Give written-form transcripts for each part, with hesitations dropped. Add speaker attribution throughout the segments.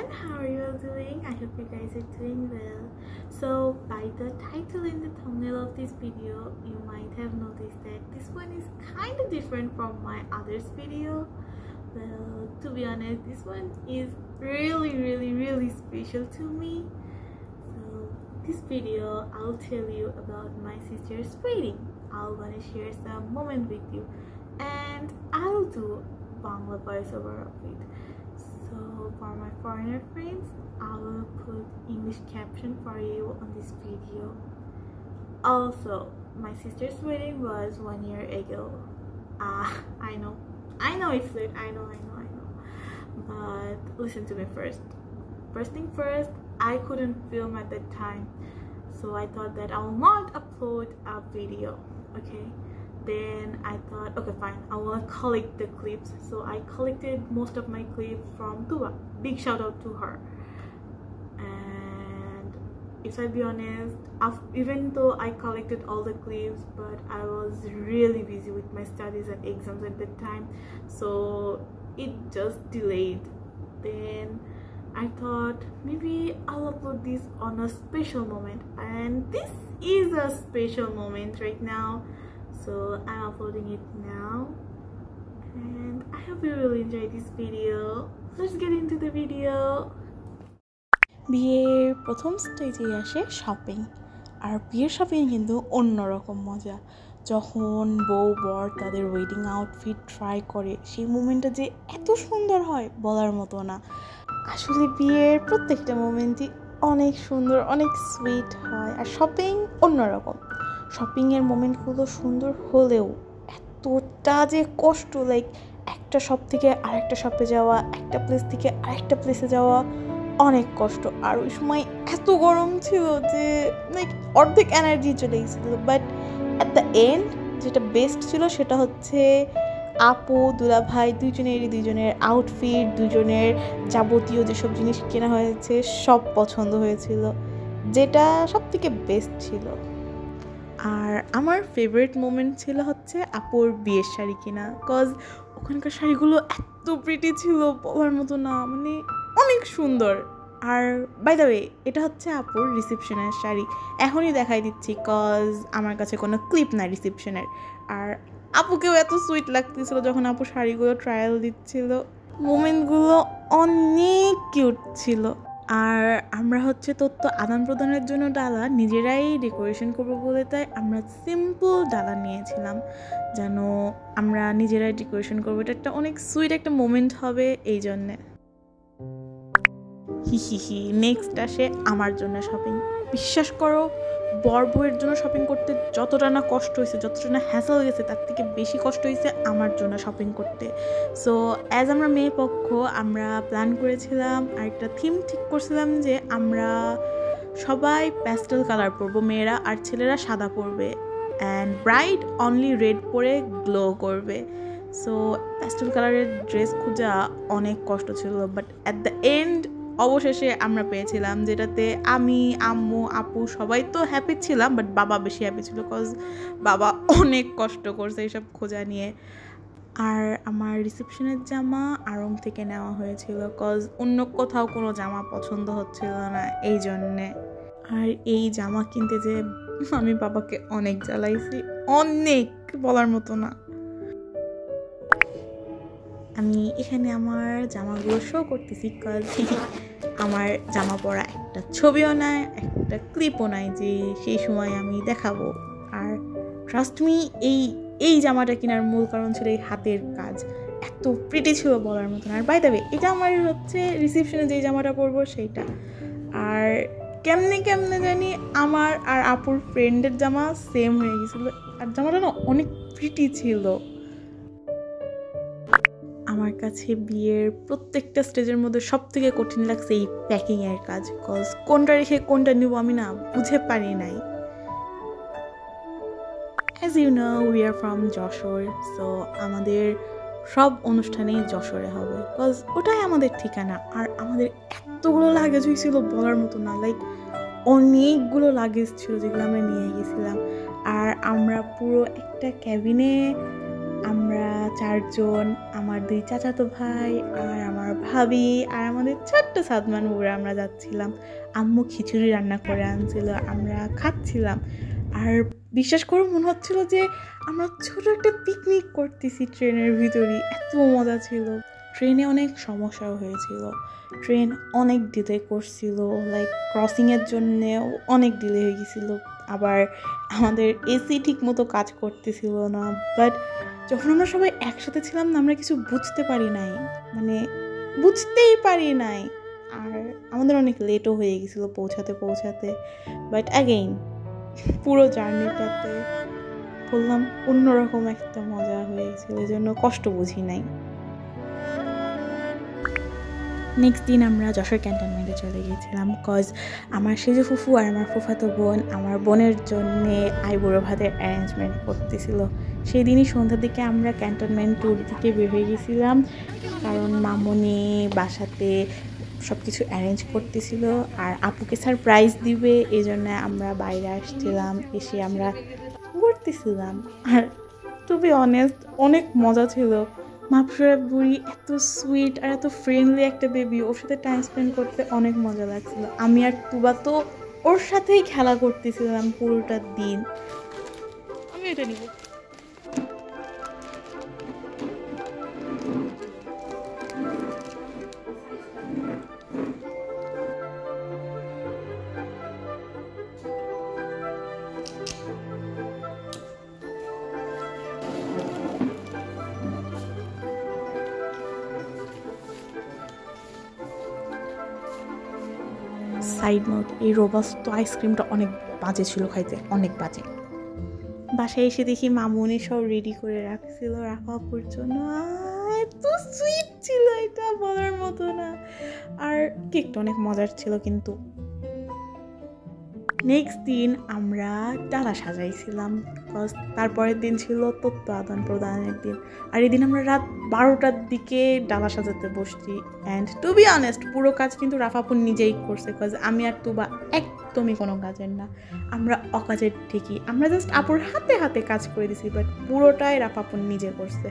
Speaker 1: everyone, how are you all doing? I hope you guys are doing well. So by the title and the thumbnail of this video, you might have noticed that this one is kind of different from my others video. Well, to be honest, this one is really special to me. So this video, I'll tell you about my sister's wedding. I'll wanna share some moment with you, and I'll do Bangla voiceover of it. So for my foreigner friends, I will put English caption for you on this video. Also, my sister's wedding was 1 year ago. I know it's late, I know, but listen to me first. First thing first, I couldn't film at that time, so I thought that I will not upload a video, okay? Then I thought, okay fine, I will collect the clips. So I collected most of my clips from Tuba. Big shout out to her. And if I be honest, even though I collected all the clips, but I was really busy with my studies and exams at that time, so it just delayed. Then I thought maybe I'll upload this on a special moment, and this is a special moment right now. So I'm uploading it now, and I hope you will enjoy this video. Let's get into the video.
Speaker 2: বিয়ের প্রথম স্টেজে আসে shopping, আর বিয়ের shopping কিন্তু অন্যরকম মজা। যখন বউ বর তাদের ওয়েডিং আউটফিট ট্রাই করে, সেই মোমেন্টটা যে এত সুন্দর হয় বলার মতো না। আসলে বিয়ের প্রত্যেকটা মোমেন্টই অনেক সুন্দর, অনেক সুইট হয়, আর শপিং অন্যরকম। শপিংয়ের মোমেন্টগুলো সুন্দর হলেও এতটা যে কষ্ট, লাইক একটা শপ থেকে আরেকটা শপে যাওয়া, একটা প্লেস থেকে আরেকটা প্লেসে যাওয়া অনেক কষ্ট। আর ওই সময় এত গরম ছিল যে লাইক অর্ধেক এনার্জি চলে গেছিল। বাট অ্যাট দ্য এন্ড যেটা বেস্ট ছিল সেটা হচ্ছে আপু দুলাভাই দুজনের আউটফিট, দুজনের যাবতীয় যেসব জিনিস কেনা হয়েছে সব পছন্দ হয়েছিল, যেটা সব থেকে বেস্ট ছিল। আর আমার ফেভারিট মোমেন্ট ছিল হচ্ছে আপুর বিয়ের শাড়ি কেনা, কজ ওখানকার শাড়িগুলো এত প্রিটি ছিল বলার মতো না, মানে অনেক সুন্দর। আর বাই দ্য ওয়ে, এটা হচ্ছে আপুর রিসেপশনের শাড়ি, এখনই দেখাই দিচ্ছি কজ আমার কাছে কোনো ক্লিপ নাই রিসেপশনের। আর আপুকেও এত সুইট লাগতেছিল যখন আপু শাড়িগুলো ট্রায়াল দিচ্ছিল, মোমেন্টগুলো অনেক কিউট ছিল। আর আমরা হচ্ছে তথ্য আদান প্রদানের জন্য ডালা নিজেরাই ডেকোরেশন করবো বলে, তাই আমরা সিম্পল ডালা নিয়েছিলাম যেন আমরা নিজেরাই ডেকোরেশন করবো। এটা একটা অনেক সুইট একটা মোমেন্ট হবে এই জন্যে। নেক্সট আসে আমার জন্য শপিং। বিশ্বাস করো, বর বউয়ের জন্য শপিং করতে যতটা না কষ্ট হয়েছে, যতটা না হ্যাসেল গেছে, তার থেকে বেশি কষ্ট হয়েছে আমার জন্য শপিং করতে। সো অ্যাজ আমরা মেয়ে পক্ষ, আমরা প্ল্যান করেছিলাম আর একটা থিম ঠিক করছিলাম যে আমরা সবাই প্যাস্টেল কালার পরবো, মেয়েরা, আর ছেলেরা সাদা পরবে, অ্যান্ড ব্রাইড অনলি রেড পরে গ্লো করবে। সো প্যাস্টেল কালারের ড্রেস খোঁজা অনেক কষ্ট ছিল, বাট অ্যাট দ্য এন্ড অবশেষে আমরা পেয়েছিলাম, যেটাতে আমি, আম্মু, আপু সবাই তো হ্যাপি ছিলাম, বাট বাবা বেশি হ্যাপি ছিল কজ বাবা অনেক কষ্ট করছে এইসব খোঁজা নিয়ে। আর আমার রিসেপশনের জামা আড়ং থেকে নেওয়া হয়েছিল কজ অন্য কোথাও কোনো জামা পছন্দ হচ্ছিল না এই জন্যে। আর এই জামা কিনতে যে আমি বাবাকে অনেক জ্বালাইছি, অনেক বলার মতো না। আমি এখানে আমার জামাগুলো শো করতেছি কজ আমার জামা পরা একটা ছবিও নাই, একটা ক্লিপও নাই যে সেই সময় আমি দেখাবো। আর ট্রাস্ট মি, এই জামাটা কেনার মূল কারণ ছিল এই হাতের কাজ, এত প্রিটি ছিল বলার মতন। আর বাই দ্য ওয়ে, এটা আমার হচ্ছে রিসেপশনে যেই জামাটা পরবো সেইটা। আর কেমনে জানি আমার আর আপুর ফ্রেন্ডের জামা সেম হয়ে গেছিলো, আর জামাটা না অনেক প্রিটি ছিল। আমার কাছে বিয়ের প্রত্যেকটা স্টেজের মধ্যে সব থেকে কঠিন লাগছে এই প্যাকিংয়ের কাজ, কজ কোনটা রেখে কোনটা নিব আমি না বুঝে পারি নাই। As you know, we are from Jessore, so আমাদের সব অনুষ্ঠানেই যশোরে হবে কজ ওটাই আমাদের ঠিকানা। আর আমাদের এতগুলো লাগেজ হয়েছিল বলার মতো না, লাইক অনেকগুলো লাগেজ ছিল যেগুলো আমরা নিয়ে গেছিলাম। আর আমরা পুরো একটা ক্যাবিনে আমরা চারজন, আমার 2 চাচাতো ভাই আর আমার ভাবি আর আমাদের ছোট্ট সাদমান বুড়া আমরা যাচ্ছিলাম। আম্মু খিচুড়ি রান্না করে আনছিল, আমরা খাচ্ছিলাম। আর বিশ্বাস করে মনে হচ্ছিল যে আমরা ছোট একটা পিকনিক করতেছি ট্রেনের ভিতরেই, এত মজা ছিল। ট্রেনে অনেক সমস্যাও হয়েছিল, ট্রেন অনেক ডিলে করছিল, লাইক ক্রসিংয়ের জন্যে অনেক ডিলে হয়ে গেছিলো। আবার আমাদের এসি ঠিক মতো কাজ করতেছিল না। বাট যখন আমরা সবাই একসাথে ছিলাম না, আমরা কিছু বুঝতেই পারি নাই। আর আমাদের অনেক লেটও হয়ে গেছিলো পৌঁছাতে। বাট অ্যাগেইন পুরো জার্নিটাতে বললাম অন্যরকম একটা মজা হয়ে গেছিলো, এই জন্য কষ্ট বুঝি নাই। নেক্সট দিন আমরা যশোর ক্যান্টনমেন্টে চলে গিয়েছিলাম, কজ আমার সেজো ফুফু আর আমার ফুফাতো বোন আমার বোনের জন্যে আইবুড়ো ভাতের অ্যারেঞ্জমেন্ট করতেছিল। সেই দিনই সন্ধ্যার দিকে আমরা ক্যান্টনমেন্ট ট্যুর দিকে বের হয়ে গেছিলাম, কারণ মামনি বাসাতে সব কিছু অ্যারেঞ্জ করতেছিল আর আপুকে সারপ্রাইজ দিবে, এই জন্য আমরা বাইরে আসছিলাম, এসে আমরা ঘুরতেছিলাম। আর টু বি অনেস্ট অনেক মজা ছিল। মাপসরা বুড়ি এত সুইট আর এত ফ্রেন্ডলি একটা বেবি, ওর সাথে টাইম স্পেন্ড করতে অনেক মজা লাগছিল। আমি আর তুবা তো ওর সাথেই খেলা করতেছিলাম পুরোটা দিন। আমি এটা নিব। সাইড নোট, এই রোবাস্টো আইসক্রিমটা অনেক বাজে ছিল খাইতে, অনেক বাজে। বাসায় এসে দেখি মামুনি সব রেডি করে রাখছিল রাফাপুর জন্য, এত সুইট ছিল এটা বলার মতো না। আর কেকটা অনেক মজার ছিল। কিন্তু নেক্সট দিন আমরা ডালা সাজাইছিলাম, বিকজ তারপরের দিন ছিল তথ্য আদান প্রদানের দিন। আর এই দিন আমরা রাত 12টার দিকে ডালা সাজাতে বসছি। অ্যান্ড টু বি অনেস্ট পুরো কাজ কিন্তু রাফাপুর নিজেই করছে, বিকজ আমি আর তুবা একদমই কোনো কাজের না, আমরা অকাজের ঠিকই, আমরা জাস্ট আপুর হাতে কাজ করে দিছি, বাট পুরোটাই রাফাপুর নিজে করছে।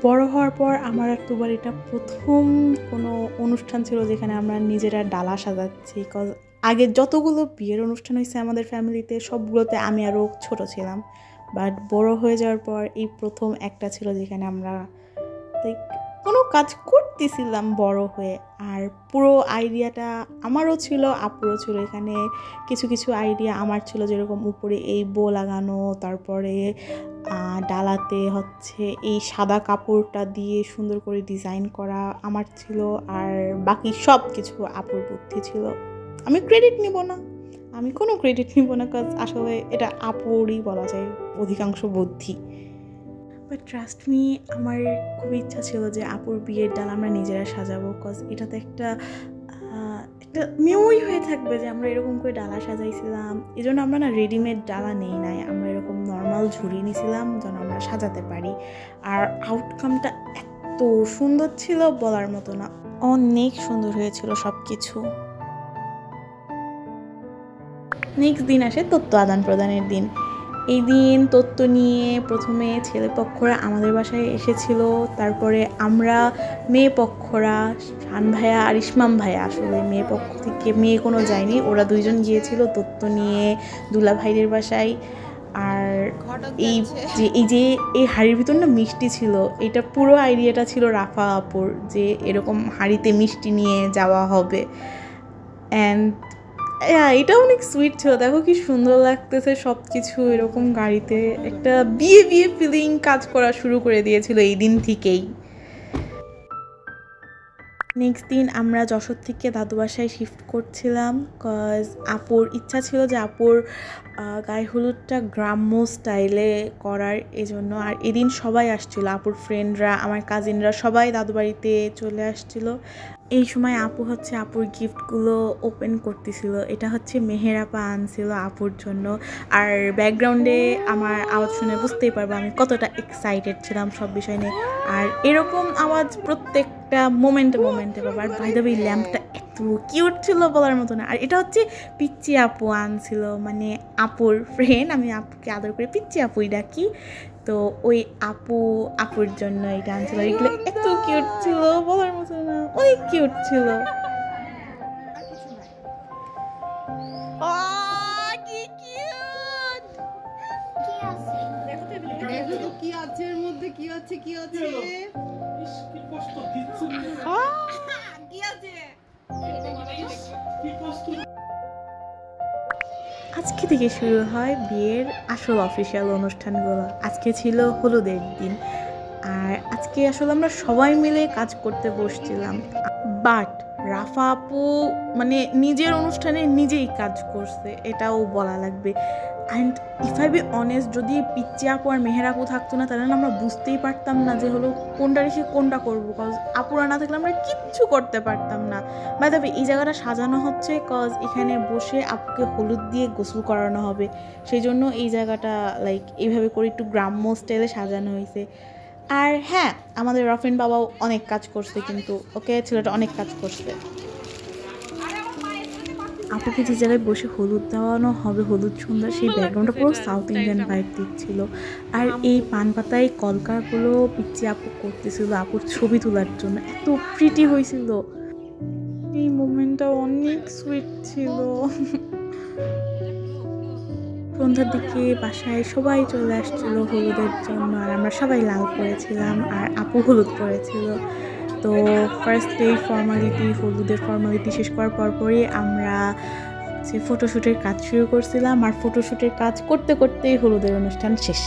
Speaker 2: বড় হওয়ার পর আমার আর তুবার এটা প্রথম কোনো অনুষ্ঠান ছিল যেখানে আমরা নিজেরা ডালা সাজাচ্ছি, বিকজ আগে যতগুলো বিয়ের অনুষ্ঠান হয়েছে আমাদের ফ্যামিলিতে সবগুলোতে আমি আরও ছোট ছিলাম, বাট বড় হয়ে যাওয়ার পর এই প্রথম একটা ছিল যেখানে আমরা লাইক কোনো কাজ করতেছিলাম বড় হয়ে। আর পুরো আইডিয়াটা আমারও ছিল, আপুরও ছিল। এখানে কিছু আইডিয়া আমার ছিল, যেরকম উপরে এই বো লাগানো, তারপরে ডালাতে হচ্ছে এই সাদা কাপড়টা দিয়ে সুন্দর করে ডিজাইন করা আমার ছিল, আর বাকি সব কিছু আপুর বুদ্ধি ছিল। আমি কোনো ক্রেডিট নিব না, কাজ আসলে এটা আপুরই বলা যায় অধিকাংশ বুদ্ধি। বাট ট্রাস্ট মি, আমার খুব ইচ্ছা ছিল যে আপুর বিয়ের ডালা আমরা নিজেরা সাজাবো, কজ এটাতে একটা মেমোরি হয়ে থাকবে যে আমরা এরকম করে ডালা সাজাইছিলাম। এই জন্য আমরা না রেডিমেড ডালা নেই নাই, আমরা এরকম নর্মাল ঝুড়ি নিয়েছিলাম যেন আমরা সাজাতে পারি। আর আউটকামটা এত সুন্দর ছিল বলার মতো না, অনেক সুন্দর হয়েছিল সব কিছু। নেক্সট দিন আসে তথ্য আদান প্রদানের দিন। এই দিন তথ্য নিয়ে প্রথমে ছেলেপক্ষরা আমাদের বাসায় এসেছিল, তারপরে আমরা মেয়ে পক্ষরা শান ভাইয়া আর ইসমাম ভাইয়া, আসলে মেয়ে পক্ষ থেকে মেয়ে কোনো যায়নি, ওরা দুইজন গিয়েছিল তথ্য নিয়ে দুলা ভাইদের বাসায়। আর এই হাড়ির ভিতর না মিষ্টি ছিল, এটা পুরো আইডিয়াটা ছিল রাফা আপুর, যে এরকম হাড়িতে মিষ্টি নিয়ে যাওয়া হবে। অ্যান্ড এটা অনেক সুইট ছিল, দেখো কি সুন্দর লাগতেছে সব কিছু। এরকম গাড়িতে একটা বিয়ে ফিলিং কাজ করা শুরু করে দিয়েছিল এই দিন থেকেই। নেক্সট দিন আমরা যশোর থেকে দাদু বাসায় শিফট করছিলাম, কজ আপুর ইচ্ছা ছিল যে আপুর গায়ে হলুদটা গ্রাম্য স্টাইলে করার, এজন্য। আর এদিন সবাই আসছিল, আপুর ফ্রেন্ডরা, আমার কাজিনরা সবাই দাদু বাড়িতে চলে আসছিল। এই সময় আপু হচ্ছে আপুর গিফটগুলো ওপেন করতেছিল। এটা হচ্ছে মেহের আপা আনছিল আপুর জন্য। আর ব্যাকগ্রাউন্ডে আমার আওয়াজ শুনে বুঝতেই পারবো আমি কতটা এক্সাইটেড ছিলাম সব বিষয় নিয়ে। আর এরকম আওয়াজ প্রত্যেকটা মোমেন্টে পাবো। আর বাই দ্য ওয়ে ল্যাম্পটা এত কিউট ছিল বলার মতো না। আর এটা হচ্ছে পিচ্চি আপু আনছিল, মানে আপুর ফ্রেন্ড, আমি আপুকে আদর করে পিচ্চি আপুই ডাকি। তো ওই আপুর জন্য এটা আনছিল। এগুলো এত কিউট ছিল, বলার মতো না, অনেক কিউট ছিল।
Speaker 3: কি আছে এর মধ্যে? কি আছে? কি আছে?
Speaker 2: আজকে থেকে শুরু হয় বিয়ের আসল অফিসিয়াল অনুষ্ঠানগুলো। আজকে ছিল হলুদের দিন, আর আজকে আসলে আমরা সবাই মিলে কাজ করতে বসছিলাম, বাট রাফা আপু মানে নিজের অনুষ্ঠানে নিজেই কাজ করছে, এটাও বলা লাগবে। And if I be honest, যদি পিচ্চি আপু আর মেহের আপু থাকতো না, তাহলে আমরা বুঝতেই পারতাম না যে হলো কোনটা রেখে কোনটা করবো, কজ আপুরা না থাকলে আমরা কিচ্ছু করতে পারতাম না। বাই দ্য ওয়ে, এই জায়গাটা সাজানো হচ্ছে কজ এখানে বসে আপুকে হলুদ দিয়ে গোসল করানো হবে, সেই জন্য এই জায়গাটা লাইক এইভাবে করে একটু গ্রাম্য স্টাইলে সাজানো হয়েছে। আর হ্যাঁ, আমাদের রফিন বাবাও অনেক কাজ করছে, কিন্তু ওকে ছেলেটা অনেক কাজ করছে। আপুকে যে জায়গায় বসে হলুদ দেওয়ানো হবে, হলুদ সন্ধ্যা, সেই ব্যাকগ্রাউন্ডটা পুরো সাউথ ইন্ডিয়ান ভাইব দিচ্ছিল। আর এই পান পাতায় কলকারগুলো পিচ্ছি আপু করতেছিল আপুর ছবি তোলার জন্য, এত প্রিটি হয়েছিল। এই মোমেন্টটা অনেক সুইট ছিল। সন্ধ্যার দিকে বাসায় সবাই চলে আসছিল হলুদের জন্য, আর আমরা সবাই লাল পরেছিলাম আর আপু হলুদ পরেছিল। তো ফার্স্ট ডে হলুদের ফর্মালিটি শেষ করার পরপরই আমরা যে ফটোশ্যুটের কাজ শুরু করছিলাম, আর ফটোশ্যুটের কাজ করতে করতেই হলুদের অনুষ্ঠান শেষ।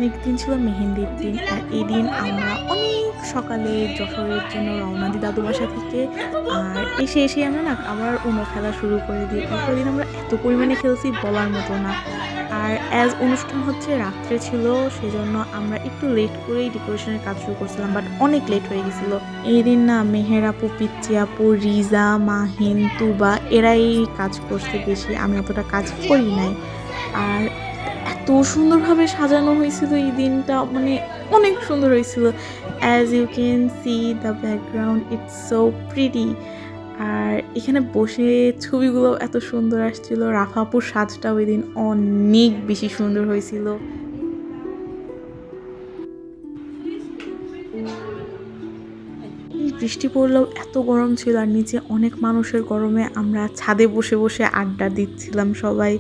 Speaker 2: নেক্সট দিন ছিল মেহেন্দির দিন, আর এই দিন আমরা অনেক সকালে যশোরের জন্য রওনা দিই দাদু বাসা থেকে। আর এসে আমরা না আবার উনো খেলা শুরু করে দিই। দিন আমরা এত পরিমাণে খেলছি বলার মতো না। আর অ্যাজ অনুষ্ঠান হচ্ছে রাত্রে ছিল, সেজন্য আমরা একটু লেট করেই ডেকোরেশনের কাজ শুরু করছিলাম, বাট অনেক লেট হয়ে গেছিল। এই দিন না মেহের আপু, পিচ্চি আপু, রিজা, মাহিন, তুবা এরাই কাজ করছে বেশি, আমি অতটা কাজ করি নাই। আর এত সুন্দরভাবে সাজানো হয়েছিল এই দিনটা, মানে অনেক সুন্দর হয়েছিল। As you can see the background, it's so pretty. আর এখানে বসে ছবিগুলো এত সুন্দর আসছিল। রাফা আপুর সাজটাও ওই দিন অনেক বেশি সুন্দর হয়েছিল। বৃষ্টি পড়লেও এত গরম ছিল, আর নিচে অনেক মানুষের গরমে আমরা ছাদে বসে বসে আড্ডা দিচ্ছিলাম সবাই।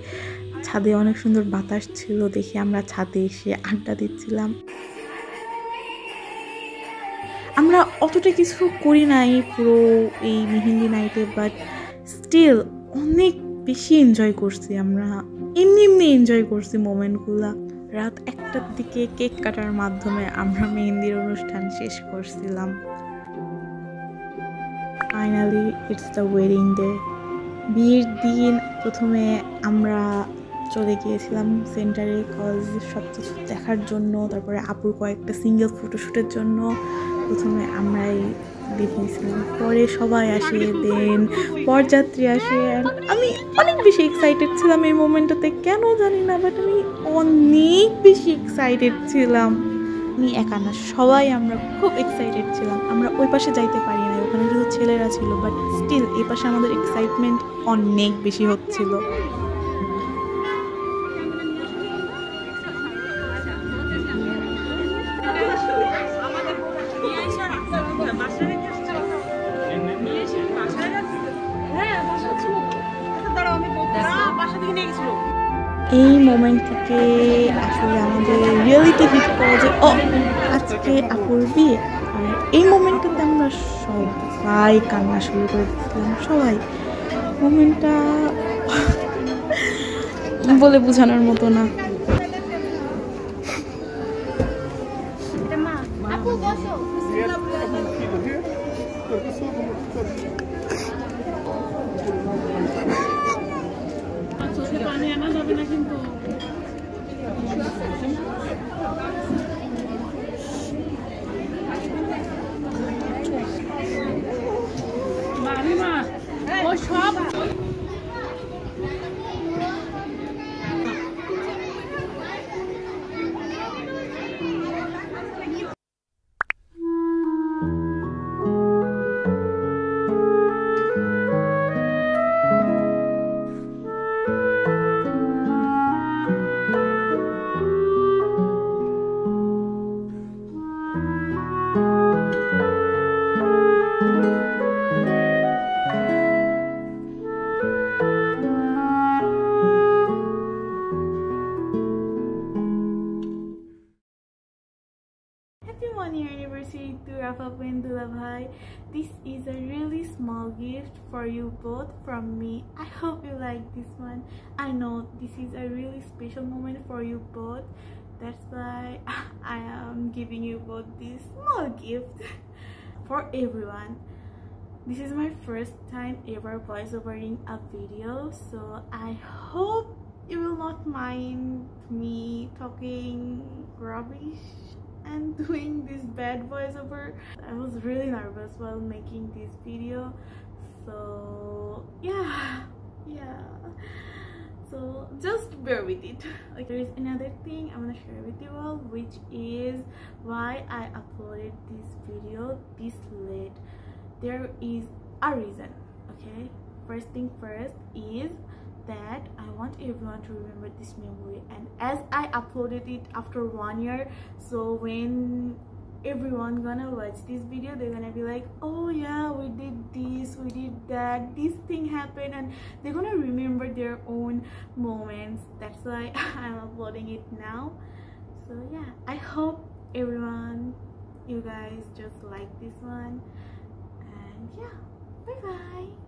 Speaker 2: ছাদে অনেক সুন্দর বাতাস ছিল দেখে আমরা ছাদে এসে আড্ডা দিচ্ছিলাম। আমরা অতটা কিছু করি নাই পুরো এই মেহেন্দি নাইটে, বাট স্টিল অনেক বেশি এনজয় করছি আমরা, এমনি এনজয় করছি মোমেন্টগুলা। রাত 1টার দিকে কেক কাটার মাধ্যমে আমরা মেহেন্দির অনুষ্ঠান শেষ করছিলাম। Finally it's the wedding day. বিয়ের দিন প্রথমে আমরা চলে গিয়েছিলাম সেন্টারে, কজ সব কিছু দেখার জন্য, তারপরে আপুর কয়েকটা সিঙ্গেল ফটোশ্যুটের জন্য প্রথমে আমরাই দেখেছিলাম। পরে সবাই আসে, দেন বরযাত্রী আসে। আমি অনেক বেশি এক্সাইটেড ছিলাম এই মোমেন্টটাতে, কেন জানি না, বাট আমি অনেক বেশি এক্সাইটেড ছিলাম। আমি একা না, সবাই আমরা খুব এক্সাইটেড ছিলাম। আমরা ওই পাশে যাইতে পারি না, ওখানে শুধু ছেলেরা ছিল, বাট স্টিল এই পাশে আমাদের এক্সাইটমেন্ট অনেক বেশি হচ্ছিল। এই মোমেন্ট থেকে আসলে আমাদের রিয়েলিটি হিট করা যে ও আজকে আপুর বিয়ে। আর এই মোমেন্টটাতে আমরা সবাই কান্না শুরু করে দিচ্ছিলাম, সবাই। মোমেন্টটা বলে বোঝানোর মতো না। পানি আনা যাবে না কিন্তু। ও সব
Speaker 1: small gift for you both from me. I hope you like this one. I know this is a really special moment for you both. That's why I am giving you both this small gift for everyone. This is my first time ever voiceovering a video, so I hope you will not mind me talking rubbish and doing this bad voiceover. I was really nervous while making this video, so yeah, so just bear with it. Like, there is another thing I want to share with you all, which is why I uploaded this video this late. There is a reason, okay? First thing first is that I want everyone to remember this memory, and as I uploaded it after 1 year, so when everyone gonna watch this video, they're gonna be like, oh yeah, we did this, we did that, this thing happened, and they're gonna remember their own moments. That's why I'm uploading it now. So yeah, I hope everyone, you guys just like this one, and yeah, bye bye.